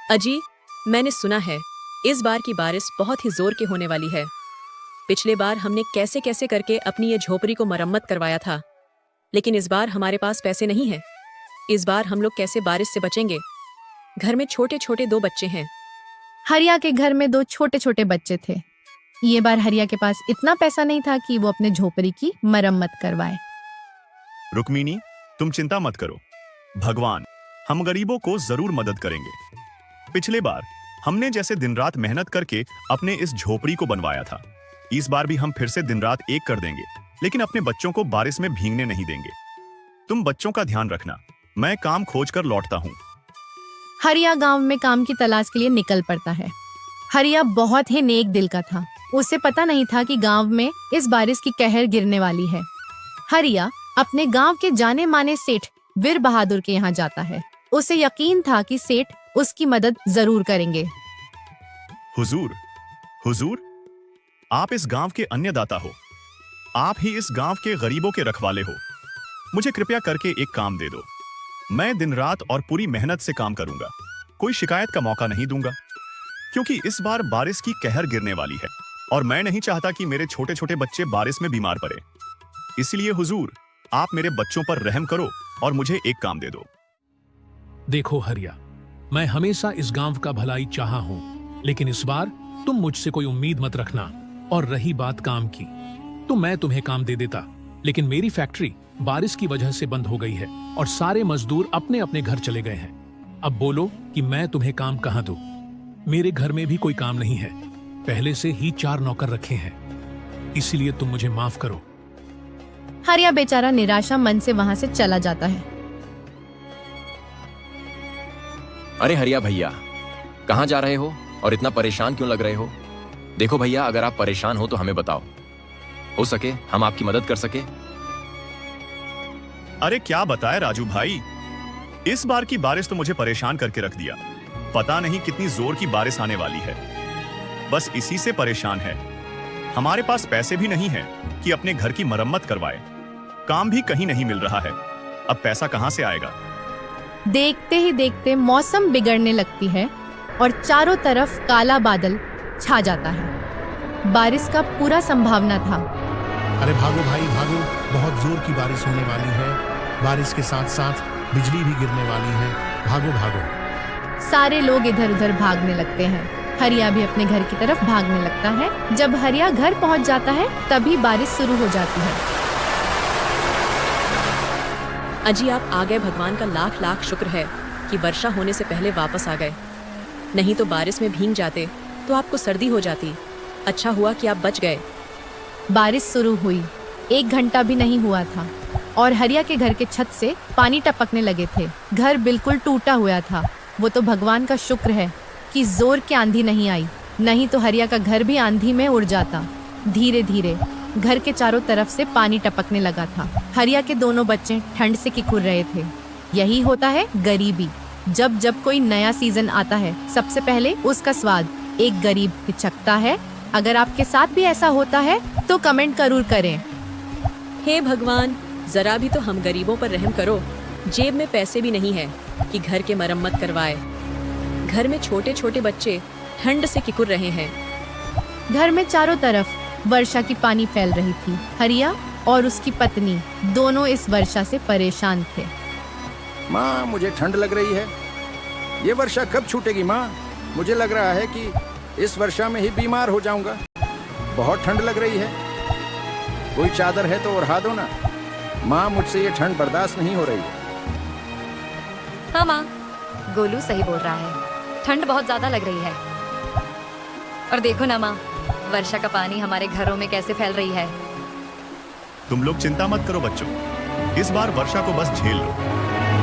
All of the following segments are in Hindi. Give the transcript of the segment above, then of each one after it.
अजी, मैंने सुना है इस बार की बारिश बहुत ही जोर की होने वाली है। पिछले बार हमने कैसे कैसे करके अपनी ये झोपड़ी को मरम्मत करवाया था, लेकिन इस बार हमारे पास पैसे नहीं हैं। इस बार हम लोग कैसे बारिश से बचेंगे? घर में छोटे छोटे 2 बच्चे हैं। हरिया के घर में 2 छोटे छोटे बच्चे थे। ये बार हरिया के पास इतना पैसा नहीं था कि वो अपने झोपड़ी की मरम्मत करवाए। रुक्मिनी, तुम चिंता मत करो, भगवान हम गरीबों को जरूर मदद करेंगे। पिछले बार हमने जैसे दिन रात मेहनत करके अपने इस झोपड़ी को बनवाया था, इस बार भी हम फिर से दिन रात एक कर देंगे, लेकिन अपने बच्चों को बारिश में भीगने नहीं देंगे। तुम बच्चों का ध्यान रखना, मैं काम खोज कर लौटता हूँ। हरिया गांव में काम की तलाश के लिए निकल पड़ता है। हरिया बहुत ही नेक दिल का था। उसे पता नहीं था कि गांव में इस बारिश की कहर गिरने वाली है। हरिया अपने गांव के जाने माने सेठ वीर बहादुर के यहाँ जाता है। उसे यकीन था कि सेठ उसकी मदद जरूर करेंगे। हुजूर, हुजूर, आप इस गांव के अन्नदाता हो, आप ही इस गांव के गरीबों के रखवाले हो। मुझे कृपया करके एक काम दे दो। मैं दिन रात और पूरी मेहनत से काम करूंगा, कोई शिकायत का मौका नहीं दूंगा, क्योंकि इस बार बारिश की कहर गिरने वाली है और मैं नहीं चाहता कि मेरे छोटे छोटे बच्चे बारिश में बीमार पड़े। इसलिए हुजूर, आप मेरे बच्चों पर रहम करो और मुझे एक काम दे दो। देखो हरिया, मैं हमेशा इस गांव का भलाई चाहा हूं, लेकिन इस बार तुम मुझसे कोई उम्मीद मत रखना। और रही बात काम की, तो मैं तुम्हें काम दे देता, लेकिन मेरी फैक्ट्री बारिश की वजह से बंद हो गई है और सारे मजदूर अपने अपने घर चले गए हैं। अब बोलो कि मैं तुम्हें काम कहां दूं? मेरे घर में भी कोई काम नहीं है, पहले से ही 4 नौकर रखे हैं, इसलिए तुम मुझे माफ करो। हरिया बेचारा निराशा मन से वहां से चला जाता है। अरे हरिया भैया, कहाँ जा रहे हो और इतना परेशान क्यों लग रहे हो? देखो भैया, अगर आप परेशान हो तो हमें बताओ, हो सके हम आपकी मदद कर सके। अरे क्या बताए राजू भाई, इस बार की बारिश तो मुझे परेशान करके रख दिया। पता नहीं कितनी जोर की बारिश आने वाली है, बस इसी से परेशान है। हमारे पास पैसे भी नहीं है कि अपने घर की मरम्मत करवाए, काम भी कहीं नहीं मिल रहा है, अब पैसा कहां से आएगा? देखते ही देखते मौसम बिगड़ने लगती है और चारों तरफ काला बादल छा जाता है। बारिश का पूरा संभावना था। अरे भागो भाई भागो, बहुत जोर की बारिश होने वाली है। बारिश के साथ साथ बिजली भी गिरने वाली है, भागो भागो। सारे लोग इधर उधर भागने लगते हैं। हरिया भी अपने घर की तरफ भागने लगता है। जब हरिया घर पहुंच जाता है तभी बारिश शुरू हो जाती है। अजी, आप आ गए, भगवान का लाख लाख शुक्र है कि वर्षा होने से पहले वापस आ गए, नहीं तो बारिश में भीग जाते तो आपको सर्दी हो जाती। अच्छा हुआ कि आप बच गए। बारिश शुरू हुई, 1 घंटा भी नहीं हुआ था और हरिया के घर के छत से पानी टपकने लगे थे। घर बिल्कुल टूटा हुआ था। वो तो भगवान का शुक्र है कि जोर की आंधी नहीं आई, नहीं तो हरिया का घर भी आंधी में उड़ जाता। धीरे धीरे घर के चारों तरफ से पानी टपकने लगा था। हरिया के दोनों बच्चे ठंड से किकुर रहे थे। यही होता है गरीबी। जब जब कोई नया सीजन आता है, सबसे पहले उसका स्वाद एक गरीब हिचकता है। अगर आपके साथ भी ऐसा होता है तो कमेंट जरूर करें। हे भगवान, जरा भी तो हम गरीबों पर रहम करो। जेब में पैसे भी नहीं है कि घर के मरम्मत करवाए। घर में छोटे छोटे बच्चे ठंड से किकुर रहे हैं। घर में चारों तरफ वर्षा की पानी फैल रही थी। हरिया और उसकी पत्नी दोनों इस वर्षा से परेशान थे। माँ, मुझे ठंड लग रही है। ये वर्षा कब छूटेगी माँ? मुझे लग रहा है कि इस वर्षा में ही बीमार हो जाऊंगा। बहुत ठंड लग रही है। कोई चादर है तो ओढ़ा दो ना माँ, मुझसे ये ठंड बर्दाश्त नहीं हो रही है। हाँ माँ, गोलू सही बोल रहा है, ठंड बहुत ज्यादा लग रही है। और देखो ना माँ, वर्षा का पानी हमारे घरों में कैसे फैल रही है। तुम लोग चिंता मत करो बच्चों, इस बार वर्षा को बस झेल लो।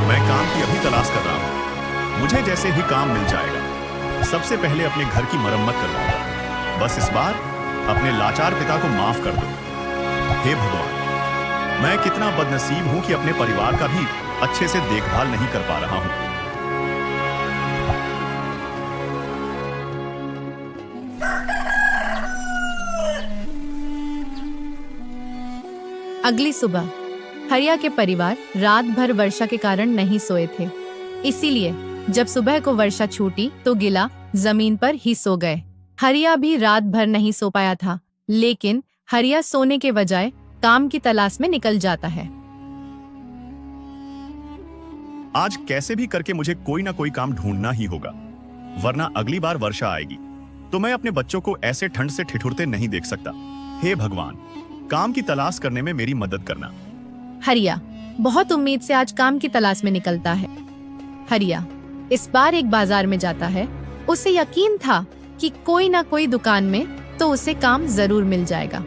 मैं काम की अभी तलाश कर रहा हूँ, मुझे जैसे ही काम मिल जाएगा सबसे पहले अपने घर की मरम्मत करवाऊंगा। बस इस बार अपने लाचार पिता को माफ कर दो। हे भगवान, मैं कितना बदनसीब हूँ कि अपने परिवार का भी अच्छे से देखभाल नहीं कर पा रहा हूँ। अगली सुबह हरिया के परिवार रात भर वर्षा के कारण नहीं सोए थे। इसीलिए जब सुबह को वर्षा छूटी तो गिला जमीन पर ही सो गए। हरिया भी रात भर नहीं सो पाया था, लेकिन हरिया सोने के बजाय काम की तलाश में निकल जाता है। आज कैसे भी करके मुझे कोई ना कोई काम ढूंढना ही होगा, वरना अगली बार वर्षा आएगी तो मैं अपने बच्चों को ऐसे ठंड से ठिठुरते नहीं देख सकता। हे भगवान, काम की तलाश करने में मेरी मदद करना। हरिया बहुत उम्मीद से आज काम की तलाश में निकलता है। हरिया इस बार एक बाजार में जाता है। उसे यकीन था कि कोई ना कोई दुकान में तो उसे काम जरूर मिल जाएगा।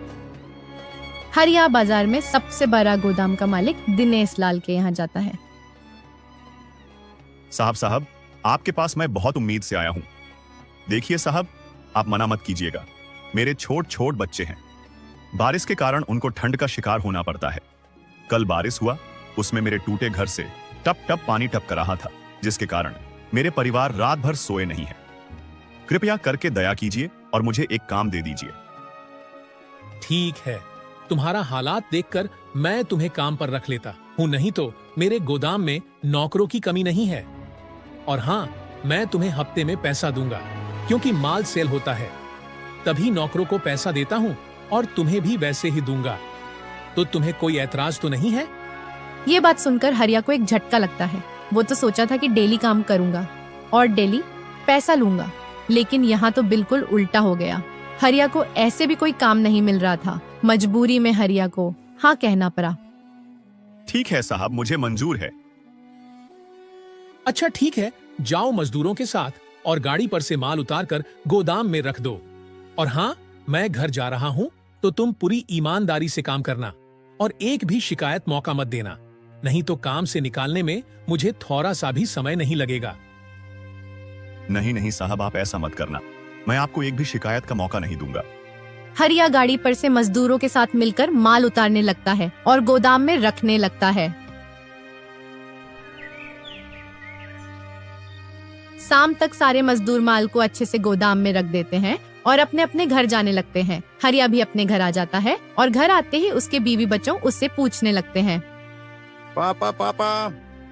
हरिया बाजार में सबसे बड़ा गोदाम का मालिक दिनेश लाल के यहाँ जाता है। साहब, आपके पास मैं बहुत उम्मीद से आया हूं। देखिए साहब, आप मना मत कीजिएगा, मेरे छोट छोट बच्चे हैं। बारिश के कारण उनको ठंड का शिकार होना पड़ता है। कल बारिश हुआ, उसमें मेरे टूटे घर से टप टप पानी टपक रहा था, जिसके कारण मेरे परिवार रात भर सोए नहीं है। कृपया करके दया कीजिए और मुझे एक काम दे दीजिए। ठीक है, तुम्हारा हालात देखकर मैं तुम्हें काम पर रख लेता हूँ, नहीं तो मेरे गोदाम में नौकरों की कमी नहीं है। और हाँ, मैं तुम्हें हफ्ते में पैसा दूंगा, क्योंकि माल सेल होता है, तभी नौकरों को पैसा देता हूँ और तुम्हें भी वैसे ही दूंगा। तो तुम्हें कोई ऐतराज तो नहीं है? ये बात सुनकर हरिया को एक झटका लगता है। वो तो सोचा था कि डेली काम करूंगा और डेली पैसा लूंगा, लेकिन यहाँ तो बिल्कुल उल्टा हो गया। हरिया को ऐसे भी कोई काम नहीं मिल रहा था। मजबूरी में हरिया को हाँ कहना पड़ा। ठीक है साहब, मुझे मंजूर है। अच्छा ठीक है, जाओ मजदूरों के साथ और गाड़ी पर से माल उतार कर गोदाम में रख दो। और हाँ, मैं घर जा रहा हूँ तो तुम पूरी ईमानदारी से काम करना और एक भी शिकायत मौका मत देना, नहीं तो काम से निकालने में मुझे थोड़ा सा भी समय नहीं लगेगा। नहीं साहब, आप ऐसा मत करना, मैं आपको एक भी शिकायत का मौका नहीं दूंगा। हरिया गाड़ी पर से मजदूरों के साथ मिलकर माल उतारने लगता है और गोदाम में रखने लगता है। शाम तक सारे मजदूर माल को अच्छे से गोदाम में रख देते हैं और अपने अपने घर जाने लगते हैं। हरिया भी अपने घर आ जाता है और घर आते ही उसके बीवी बच्चों उससे पूछने लगते हैं, पापा,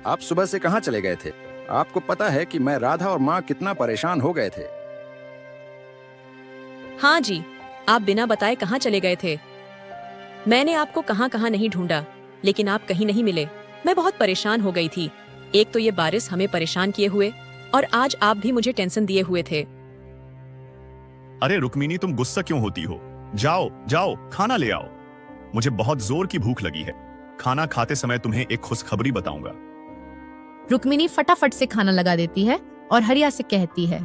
आप सुबह से कहाँ चले गए थे? आपको पता है कि मैं, राधा और माँ कितना परेशान हो गए थे। हाँ जी, आप बिना बताए कहाँ चले गए थे? मैंने आपको कहाँ कहाँ नहीं ढूंढा, लेकिन आप कहीं नहीं मिले। मैं बहुत परेशान हो गई थी। एक तो ये बारिश हमें परेशान किए हुए, और आज आप भी मुझे टेंशन दिए हुए थे। अरे रुक्मिनी, तुम गुस्सा क्यों होती हो? जाओ खाना ले आओ। मुझे बहुत जोर की भूख लगी है। खाना खाते समय तुम्हें एक खुशखबरी बताऊंगा। रुक्मिनी फटाफट से खाना लगा देती है और हरिया से कहती है,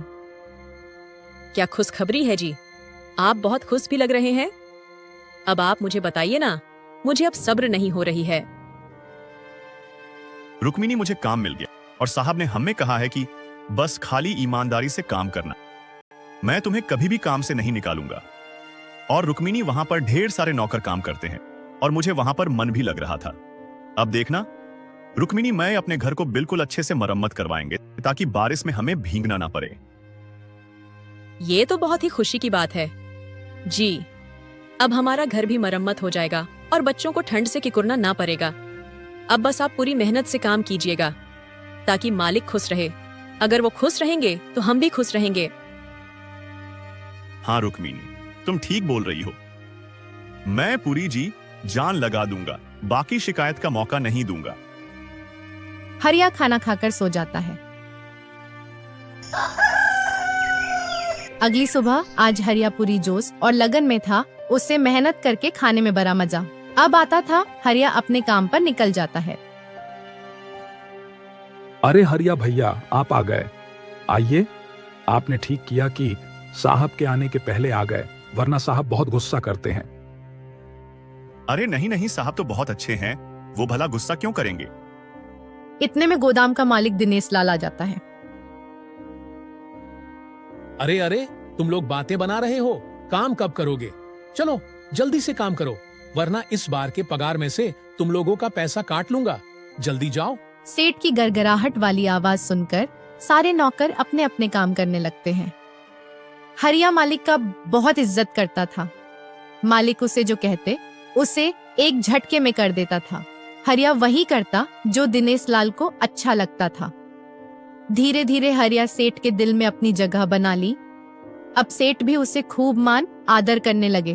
क्या खुशखबरी है जी? आप बहुत खुश भी लग रहे हैं। अब आप मुझे बताइए ना, मुझे अब सब्र नहीं हो रही है। रुक्मिनी, मुझे काम मिल गया और साहब ने हमें कहा है कि बस खाली ईमानदारी से काम करना। मैं तुम्हें कभी भी काम से नहीं निकालूंगा। और रुक्मिनी, वहां पर ढेर सारे नौकर काम करते हैं और मुझे वहां पर मन भी लग रहा था। अब देखना रुक्मिनी, मैं अपने घर को बिल्कुल अच्छे से मरम्मत करवाएंगे ताकि बारिश में हमें भीगना ना पड़े। ये तो बहुत ही खुशी की बात है जी। अब हमारा घर भी मरम्मत हो जाएगा और बच्चों को ठंड से किकुरना ना पड़ेगा। अब बस आप पूरी मेहनत से काम कीजिएगा ताकि मालिक खुश रहे। अगर वो खुश रहेंगे तो हम भी खुश रहेंगे। हाँ रुक्मिनी, तुम ठीक बोल रही हो। मैं पूरी जी जान लगा दूंगा, बाकी शिकायत का मौका नहीं दूंगा। हरिया खाना खाकर सो जाता है। अगली सुबह आज हरिया पूरी जोश और लगन में था। उससे मेहनत करके खाने में बड़ा मजा अब आता था। हरिया अपने काम पर निकल जाता है। अरे हरिया भैया, आप आ गए। आइए, आपने ठीक किया कि साहब के आने के पहले आ गए, वरना साहब बहुत गुस्सा करते हैं। अरे नहीं, साहब तो बहुत अच्छे हैं, वो भला गुस्सा क्यों करेंगे? इतने में गोदाम का मालिक दिनेश लाल आ जाता है। अरे, तुम लोग बातें बना रहे हो, काम कब करोगे? चलो जल्दी से काम करो, वरना इस बार के पगार में से तुम लोगों का पैसा काट लूंगा। जल्दी जाओ। सेठ की गड़गड़ाहट वाली आवाज सुनकर सारे नौकर अपने अपने काम करने लगते हैं। हरिया मालिक का बहुत इज्जत करता था। मालिक उसे जो कहते उसे एक झटके में कर देता था। हरिया वही करता जो दिनेश लाल को अच्छा लगता था। धीरे धीरे हरिया सेठ के दिल में अपनी जगह बना ली। अब सेठ भी उसे खूब मान आदर करने लगे।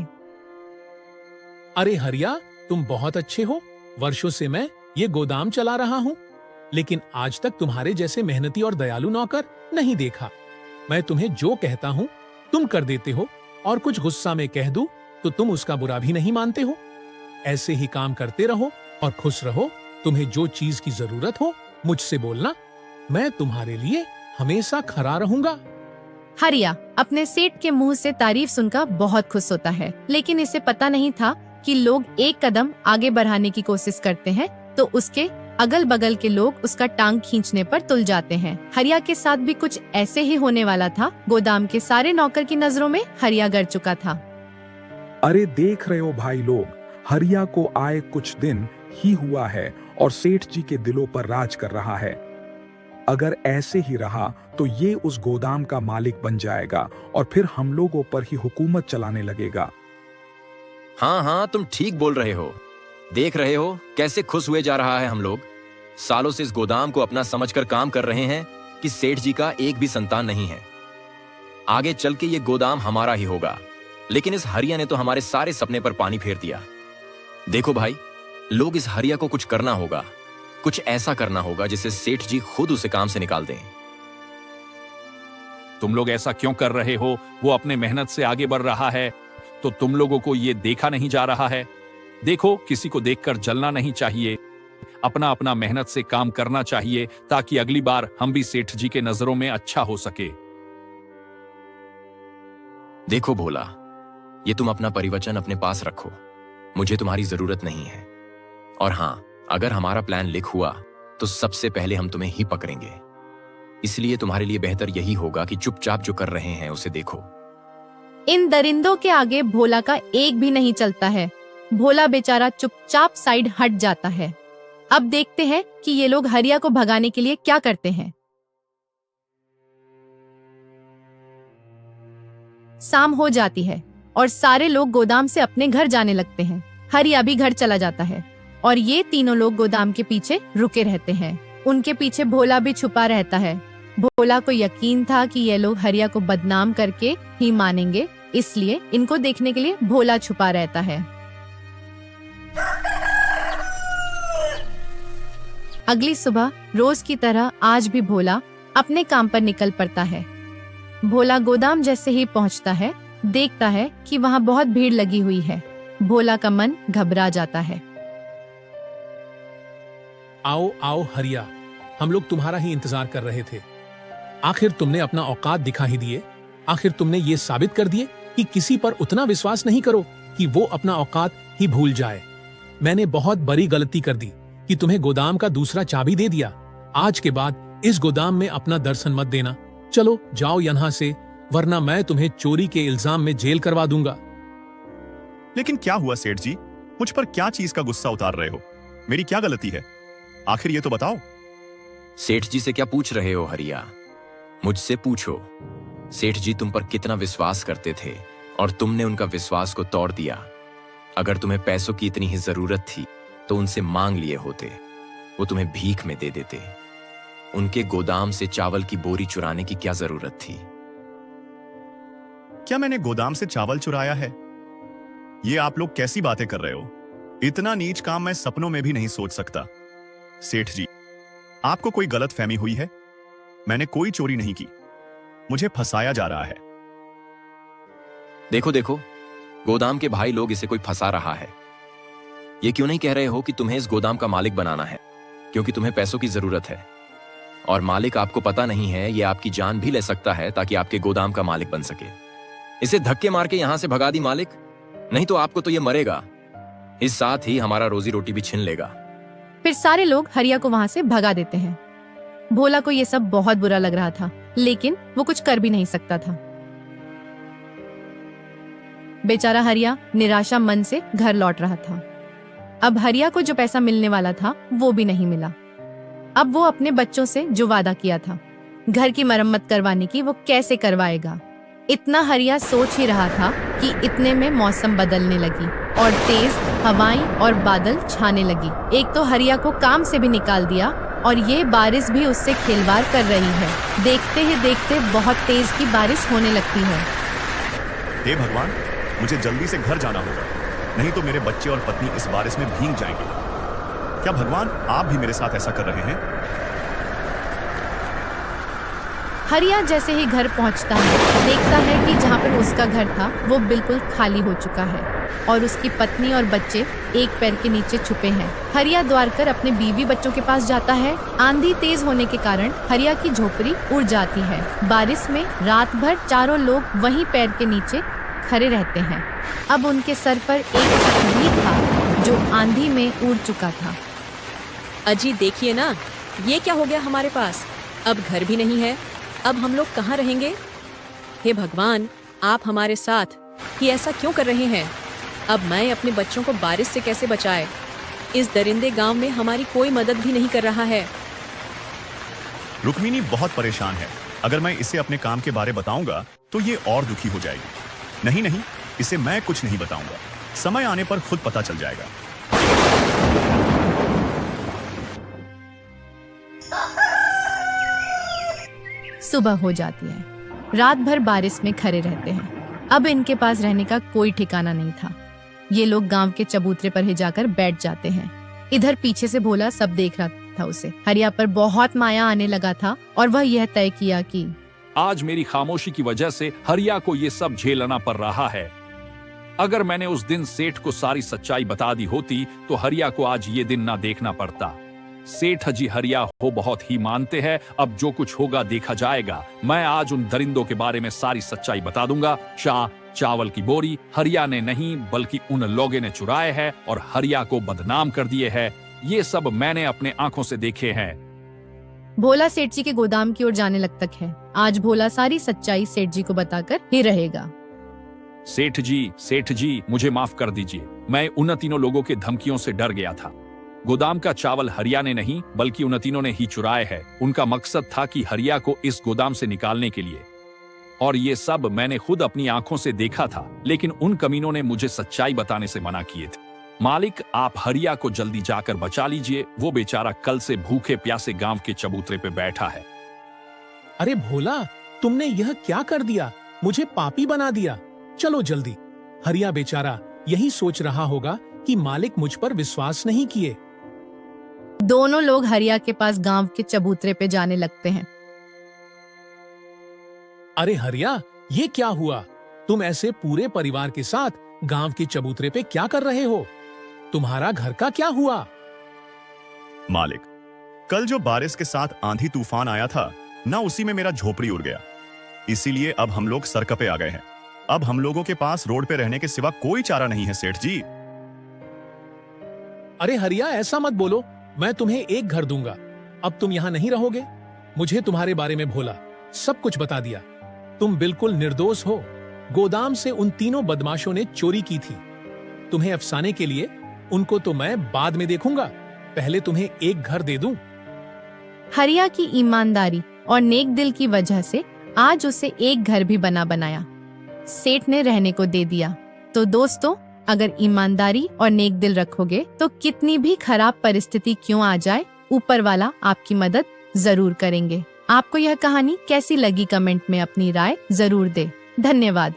अरे हरिया, तुम बहुत अच्छे हो। वर्षों से मैं ये गोदाम चला रहा हूँ, लेकिन आज तक तुम्हारे जैसे मेहनती और दयालु नौकर नहीं देखा। मैं तुम्हें जो कहता हूँ तुम कर देते हो, और कुछ गुस्सा में कह दूं तो तुम उसका बुरा भी नहीं मानते हो। ऐसे ही काम करते रहो और खुश रहो। तुम्हें जो चीज की जरूरत हो मुझसे बोलना, मैं तुम्हारे लिए हमेशा खड़ा रहूंगा। हरिया अपने सेठ के मुंह से तारीफ सुनकर बहुत खुश होता है, लेकिन इसे पता नहीं था कि लोग एक कदम आगे बढ़ाने की कोशिश करते हैं तो उसके अगल बगल के लोग उसका टांग खींचने पर तुल जाते हैं। हरिया के साथ भी कुछ ऐसे ही होने वाला था। गोदाम के सारे नौकर की नजरों में हरिया गिर चुका था। अरे देख रहे हो भाई लोग, हरिया को आए कुछ दिन ही हुआ है और सेठ जी के दिलों पर राज कर रहा है। अगर ऐसे ही रहा तो ये उस गोदाम का मालिक बन जाएगा और फिर हम लोगों पर ही हुकूमत चलाने लगेगा। हाँ हाँ, तुम ठीक बोल रहे हो। देख रहे हो कैसे खुश हुए जा रहा है। हम लोग सालों से इस गोदाम को अपना समझकर काम कर रहे हैं कि सेठ जी का एक भी संतान नहीं है। आगे चल के ये गोदाम हमारा ही होगा, लेकिन इस हरिया ने तो हमारे सारे सपने पर पानी फेर दिया। देखो भाई, लोग इस हरिया को कुछ करना होगा, कुछ ऐसा करना होगा जिससे सेठ जी खुद उसे काम से निकाल दें। तुम लोग ऐसा क्यों कर रहे हो? वो अपने मेहनत से आगे बढ़ रहा है तो तुम लोगों को ये देखा नहीं जा रहा है? देखो, किसी को देखकर जलना नहीं चाहिए। अपना अपना मेहनत से काम करना चाहिए ताकि अगली बार हम भी सेठ जी के नजरों में अच्छा हो सके। देखो भोला, ये तुम अपना परिवचन अपने पास रखो। मुझे तुम्हारी जरूरत नहीं है। और हाँ, अगर हमारा प्लान लीक हुआ तो सबसे पहले हम तुम्हें ही पकड़ेंगे। इसलिए तुम्हारे लिए बेहतर यही होगा कि चुपचाप जो कर रहे हैं उसे देखो। इन दरिंदों के आगे भोला का एक भी नहीं चलता है। भोला बेचारा चुपचाप साइड हट जाता है। अब देखते हैं कि ये लोग हरिया को भगाने के लिए क्या करते हैं। शाम हो जाती है और सारे लोग गोदाम से अपने घर जाने लगते हैं। हरिया भी घर चला जाता है और ये तीनों लोग गोदाम के पीछे रुके रहते हैं। उनके पीछे भोला भी छुपा रहता है। भोला को यकीन था कि ये लोग हरिया को बदनाम करके ही मानेंगे, इसलिए इनको देखने के लिए भोला छुपा रहता है। अगली सुबह रोज की तरह आज भी भोला अपने काम पर निकल पड़ता है। भोला गोदाम जैसे ही पहुंचता है, देखता है कि वहां बहुत भीड़ लगी हुई है। भोला का मन घबरा जाता है। आओ आओ हरिया, हम लोग तुम्हारा ही इंतजार कर रहे थे। आखिर तुमने अपना औकात दिखा ही दिए। आखिर तुमने ये साबित कर दिए कि किसी पर उतना विश्वास नहीं करो कि वो अपना औकात ही भूल जाए। मैंने बहुत बड़ी गलती कर दी कि तुम्हें गोदाम का दूसरा चाबी दे दिया। आज के बाद इस गोदाम में अपना दर्शन मत देना। चलो जाओ यहाँ से, वरना मैं तुम्हें चोरी के इल्जाम में जेल करवा दूंगा। लेकिन क्या हुआ सेठ जी? मुझ पर क्या चीज का गुस्सा उतार रहे हो? मेरी क्या गलती है? आखिर ये तो बताओ। सेठ जी से क्या पूछ रहे हो हरिया? मुझसे पूछो। सेठ जी तुम पर कितना विश्वास करते थे और तुमने उनका विश्वास को तोड़ दिया। अगर तुम्हें पैसों की इतनी ही जरूरत थी तो उनसे मांग लिए होते, वो तुम्हें भीख में दे देते। उनके गोदाम से चावल की बोरी चुराने की क्या जरूरत थी? क्या मैंने गोदाम से चावल चुराया है? ये आप लोग कैसी बातें कर रहे हो? इतना नीच काम मैं सपनों में भी नहीं सोच सकता। सेठ जी, आपको कोई गलत फहमी हुई है। मैंने कोई चोरी नहीं की। मुझे फंसाया जा रहा है। देखो देखो, गोदाम के भाई लोग इसे कोई फंसा रहा है। ये क्यों नहीं कह रहे हो कि तुम्हें इस गोदाम का मालिक बनाना है, क्योंकि तुम्हें पैसों की जरूरत है। और मालिक आपको पता नहीं है, ये आपकी जान भी ले सकता है ताकि आपके गोदाम का मालिक बन सके। इसे धक्के मार के यहां से भगा दी मालिक, नहीं तो आपको तो ये मरेगा। इस साथ ही हमारा रोजी रोटी भी छीन लेगा। फिर सारे लोग हरिया को वहां से भगा देते हैं। भोला को ये सब बहुत बुरा लग रहा था, लेकिन वो कुछ कर भी नहीं सकता था। बेचारा हरिया निराशा मन से घर लौट रहा था। अब हरिया को जो पैसा मिलने वाला था वो भी नहीं मिला। अब वो अपने बच्चों से जो वादा किया था घर की मरम्मत करवाने की, वो कैसे करवाएगा? इतना हरिया सोच ही रहा था कि इतने में मौसम बदलने लगी। और तेज हवाएं और बादल छाने लगी। एक तो हरिया को काम से भी निकाल दिया और ये बारिश भी उससे खिलवाड़ कर रही है। देखते ही देखते बहुत तेज की बारिश होने लगती है। हे भगवान, मुझे जल्दी से घर जाना होगा, नहीं तो मेरे बच्चे और पत्नी इस बारिश में भीग जाएंगे। क्या भगवान आप भी मेरे साथ ऐसा कर रहे हैं? हरिया जैसे ही घर पहुंचता है, देखता है कि जहां पर उसका घर था वो बिल्कुल खाली हो चुका है और उसकी पत्नी और बच्चे एक पैर के नीचे छुपे हैं। हरिया द्वार कर अपने बीवी बच्चों के पास जाता है। आंधी तेज होने के कारण हरिया की झोपड़ी उड़ जाती है। बारिश में रात भर चारों लोग वहीं पैर के नीचे खड़े रहते हैं। अब उनके सर पर एक छत भी था जो आंधी में उड़ चुका था। अजी देखिए ना, ये क्या हो गया हमारे पास? अब घर भी नहीं है, अब हम लोग कहाँ रहेंगे? हे भगवान, आप हमारे साथ ही ऐसा क्यों कर रहे हैं? अब मैं अपने बच्चों को बारिश से कैसे बचाए? इस दरिंदे गांव में हमारी कोई मदद भी नहीं कर रहा है। रुक्मिणी बहुत परेशान है। अगर मैं इसे अपने काम के बारे बताऊंगा तो ये और दुखी हो जाएगी। नहीं नहीं, इसे मैं कुछ नहीं बताऊंगा, समय आने पर खुद पता चल जाएगा। सुबह हो जाती है। रात भर बारिश में खड़े रहते हैं। अब इनके पास रहने का कोई ठिकाना नहीं था। ये लोग गांव के चबूतरे पर ही जाकर बैठ जाते हैं। इधर पीछे से भोला सब देख रहा था उसे। हरिया पर बहुत माया आने लगा था और वह यह तय किया कि आज मेरी खामोशी की वजह से हरिया को ये सब झेलना पड़ रहा है। अगर मैंने उस दिन सेठ को सारी सच्चाई बता दी होती तो हरिया को आज ये दिन ना देखना पड़ता। सेठ जी हरिया हो बहुत ही मानते हैं। अब जो कुछ होगा देखा जाएगा। मैं आज उन दरिंदों के बारे में सारी सच्चाई बता दूंगा। चावल की बोरी हरिया ने नहीं बल्कि उन लोगों ने चुराए हैं और हरिया को बदनाम कर दिए हैं। ये सब मैंने अपने आंखों से देखे हैं। भोला सेठ जी के गोदाम की ओर जाने लगता है। आज भोला सारी सच्चाई सेठ जी को बताकर ही रहेगा। सेठ जी मुझे माफ कर दीजिए। मैं उन तीनों लोगों के धमकियों से डर गया था। गोदाम का चावल हरिया ने नहीं बल्कि उन तीनों ने ही चुराए है। उनका मकसद था कि हरिया को इस गोदाम से निकालने के लिए, और ये सब मैंने खुद अपनी आंखों से देखा था। लेकिन उन कमीनों ने मुझे सच्चाई बताने से मना किए थे। मालिक, आप हरिया को जल्दी जाकर बचा लीजिए। वो बेचारा कल से भूखे प्यासे गांव के चबूतरे पे बैठा है। अरे भोला, तुमने यह क्या कर दिया? मुझे पापी बना दिया। चलो जल्दी। हरिया बेचारा यही सोच रहा होगा कि मालिक मुझ पर विश्वास नहीं किए। दोनों लोग हरिया के पास गांव के चबूतरे पे जाने लगते हैं। अरे हरिया, ये क्या हुआ? तुम ऐसे पूरे परिवार के साथ गांव के चबूतरे पे क्या कर रहे हो? तुम्हारा घर का क्या हुआ? मालिक, कल जो बारिश के साथ आंधी तूफान आया था ना, उसी में मेरा झोपड़ी उड़ गया। इसीलिए अब हम लोग सरकपे आ गए हैं। अब हम लोगों के पास रोड पे रहने के सिवा कोई चारा नहीं है सेठ जी। अरे हरिया, ऐसा मत बोलो। मैं तुम्हें एक घर दूंगा। अब तुम यहाँ नहीं रहोगे। मुझे तुम्हारे बारे में भोला सब कुछ बता दिया। तुम बिल्कुल निर्दोष हो। गोदाम से उन तीनों बदमाशों ने चोरी की थी। तुम्हें अफसाने के लिए उनको तो मैं बाद में देखूंगा। पहले तुम्हें एक घर दे दूं। हरिया की ईमानदारी और नेक दिल की वजह से आज उसे एक घर भी बना बनाया सेठ ने रहने को दे दिया। तो दोस्तों, अगर ईमानदारी और नेक दिल रखोगे तो कितनी भी खराब परिस्थिति क्यों आ जाए, ऊपर वाला आपकी मदद जरूर करेंगे। आपको यह कहानी कैसी लगी कमेंट में अपनी राय जरूर दे। धन्यवाद।